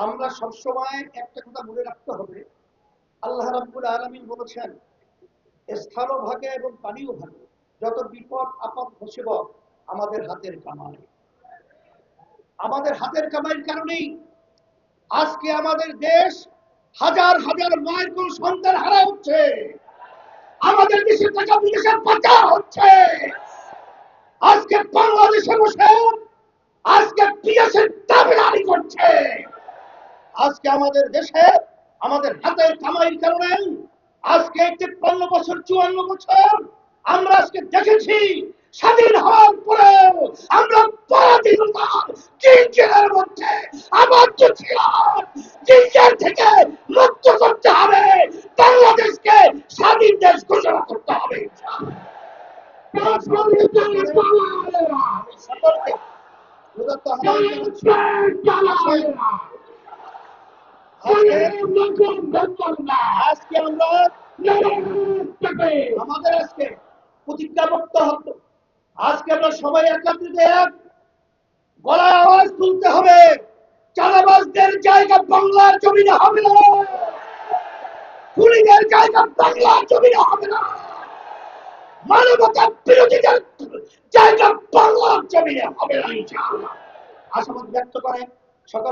আমরা সবসময় একটা কথা মনে রাখতে হবে, আল্লাহ রাব্বুল আলামিন বলেছেন স্থল ভাগে এবং পানিও ভাগে, যত বিপদ আপদ মুসিবত আমাদের হাতের কামাই। আমাদের হাতের কামাইয়ের কারণেই আজকে আমাদের দেশ হাজার হাজার মায়ের কোন সন্তান হারা হচ্ছে, আমাদের দেশে টাকা বিদেশে পাচার হচ্ছে। আজকে বাংলাদেশে বসে আজকে বিদেশের দাবিদারি করছে। আজকে আমাদের দেশে আমাদের হাতের কামাইয়ের কারণে আজকে 53 বছর 54 বছর আমরা আজকে দেখেছি স্বাধীন হওয়ার পরেও আমরা পরাধীনতার জিঞ্জিরের মধ্যে আবদ্ধ ছিলাম। জিঞ্জির থেকে মুক্ত করতে হবে, বাংলাদেশকে স্বাধীন দেশ ঘোষণা করতে হবে। সকলকে উদাত্ত আহ্বান জানাচ্ছি। আজকে আমরা আমাদের আজকে প্রতিজ্ঞাবদ্ধ হত, আজকে আমরা সবাই একত্রিত এক গলায় আওয়াজ তুলতে হবে, চাঁদাবাজদের জায়গা বাংলার জমিনে হবে না, খুনিদের জায়গা বাংলার জমিনে হবে না, মানবতা বিরোধীদের জায়গা বাংলার জমিনে হবে না। ইনশাআল্লাহ আশাবাদ ব্যক্ত করে সকল